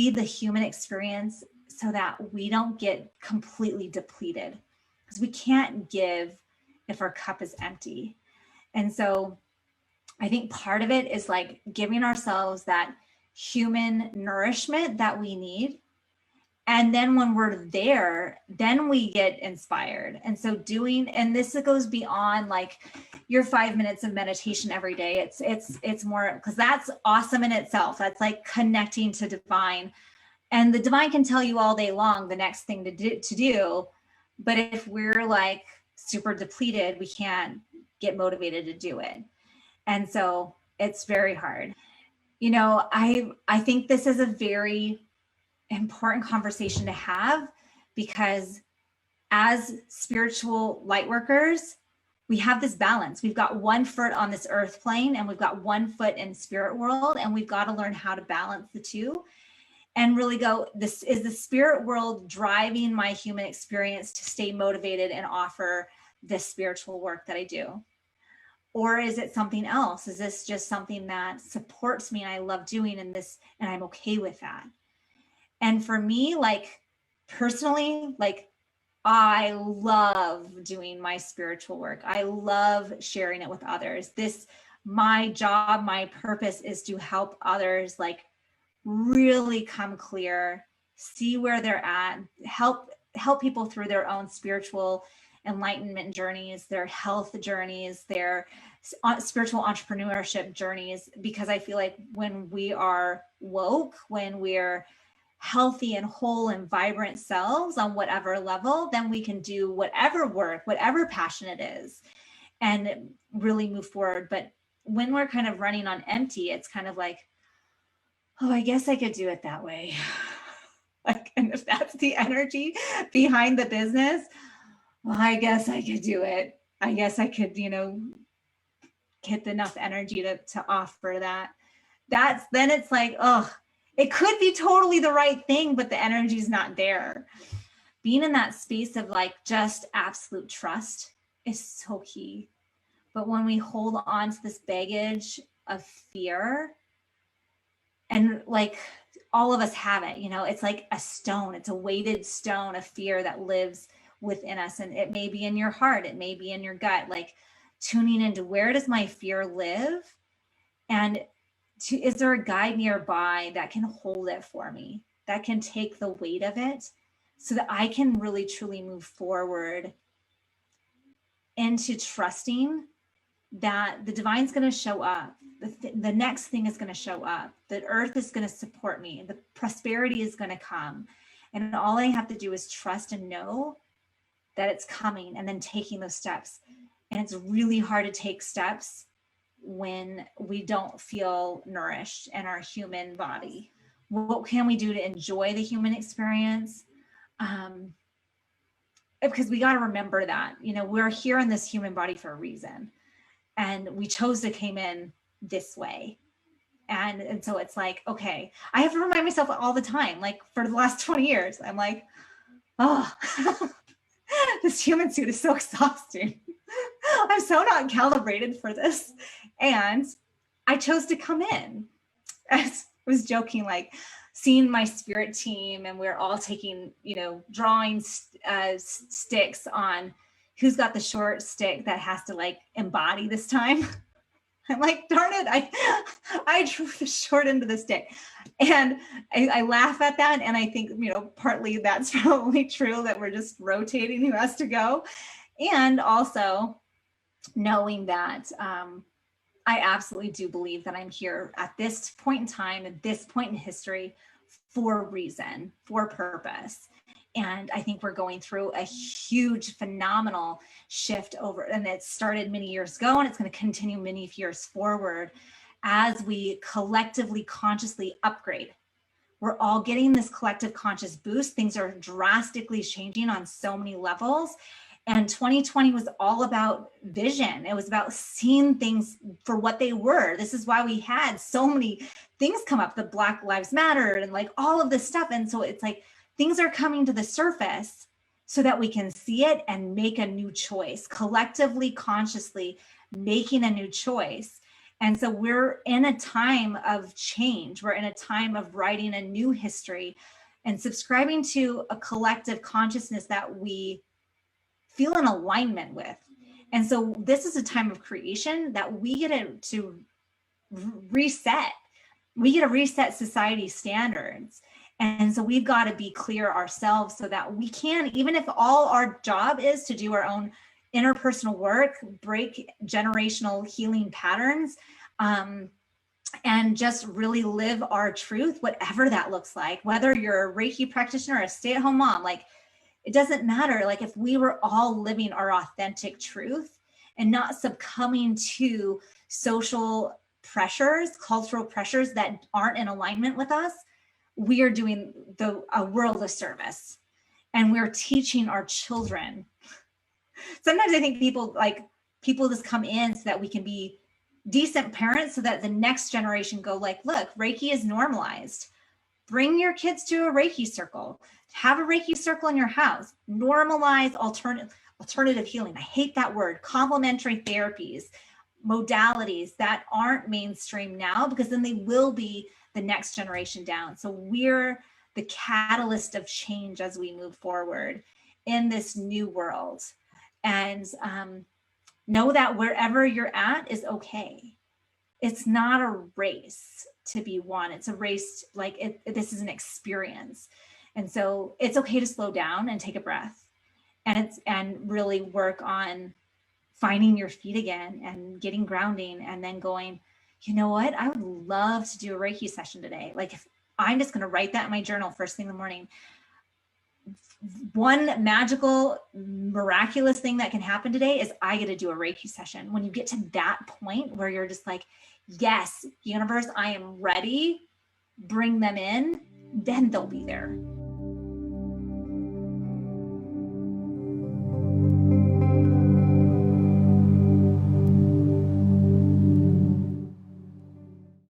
see the human experience so that we don't get completely depleted, because we can't give if our cup is empty. And so I think part of it is like giving ourselves that human nourishment that we need. And then when we're there, then we get inspired. And so and this goes beyond like your 5 minutes of meditation every day. It's more, because that's awesome in itself. That's like connecting to divine. And the divine can tell you all day long the next thing to do. But if we're like super depleted, we can't get motivated to do it. And so it's very hard. You know, I think this is a very important conversation to have, because as spiritual light workers, we have this balance. We've got one foot on this earth plane and we've got one foot in spirit world, and we've got to learn how to balance the two and really go, this is the spirit world driving my human experience to stay motivated and offer this spiritual work that I do? Or is it something else? Is this just something that supports me and I love doing and I'm okay with that? And for me, like personally, like I love doing my spiritual work. I love sharing it with others. My job, my purpose is to help others like really come clear, see where they're at, help people through their own spiritual enlightenment journeys, their health journeys, their spiritual entrepreneurship journeys. Because I feel like when we are woke, when we're healthy and whole and vibrant selves on whatever level, then we can do whatever work, whatever passion it is, and really move forward. But when we're kind of running on empty, it's kind of like, oh, I guess I could do it that way. Like, and if that's the energy behind the business, well, I guess I could do it. I guess I could, get enough energy to offer that. Then it's like, oh, it could be totally the right thing, but the energy is not there. Being in that space of like just absolute trust is so key. But when we hold on to this baggage of fear, and like all of us have it, it's like a stone, it's a weighted stone of fear that lives within us. And it may be in your heart, it may be in your gut, like tuning into where does my fear live? And is there a guide nearby that can hold it for me, that can take the weight of it so that I can really truly move forward into trusting that the divine's going to show up. The next thing is going to show up. The earth is going to support me. The prosperity is going to come. And all I have to do is trust and know that it's coming, and then taking those steps. And it's really hard to take steps when we don't feel nourished in our human body. What can we do to enjoy the human experience? Because we got to remember that, we're here in this human body for a reason, and we chose to came in this way. And so it's like, okay, I have to remind myself all the time, like for the last 20 years, I'm like, oh, this human suit is so exhausting. I'm so not calibrated for this. And I chose to come in. I was joking, like seeing my spirit team, and we're all taking, drawing sticks on who's got the short stick that has to like embody this time. I'm like, darn it, I drew the short end of the stick. And I laugh at that. And I think, partly that's probably true, that we're just rotating who has to go. And also knowing that I absolutely do believe that I'm here at this point in time, at this point in history, for a reason, for purpose. And I think we're going through a huge, phenomenal shift and it started many years ago, and it's going to continue many years forward as we collectively, consciously upgrade. We're all getting this collective conscious boost. Things are drastically changing on so many levels. And 2020 was all about vision. It was about seeing things for what they were. This is why we had so many things come up, the Black Lives Matter and like all of this stuff. And so it's like, things are coming to the surface so that we can see it and make a new choice, collectively, consciously making a new choice. And so we're in a time of change. We're in a time of writing a new history and subscribing to a collective consciousness that we feel in alignment with. And so this is a time of creation that we get to reset. We get to reset society standards. And so we've got to be clear ourselves so that we can, even if all our job is to do our own interpersonal work, break generational healing patterns, and just really live our truth, whatever that looks like, whether you're a Reiki practitioner or a stay-at-home mom, like it doesn't matter. Like if we were all living our authentic truth and not succumbing to social pressures, cultural pressures that aren't in alignment with us, we are doing a world of service, and we're teaching our children. Sometimes I think people just come in so that we can be decent parents, so that the next generation go like, look, Reiki is normalized. Bring your kids to a Reiki circle. Have a Reiki circle in your house. Normalize alternative healing. I hate that word. Complementary therapies, modalities that aren't mainstream now, because then they will be the next generation down. So we're the catalyst of change as we move forward in this new world. And know that wherever you're at is okay. It's not a race to be won. It's a race, like this is an experience. And so it's okay to slow down and take a breath, and really work on finding your feet again and getting grounding, and then going, you know what? I would love to do a Reiki session today. Like if I'm just going to write that in my journal first thing in the morning. One magical, miraculous thing that can happen today is I get to do a Reiki session. When you get to that point where you're just like, yes, universe, I am ready, bring them in, then they'll be there.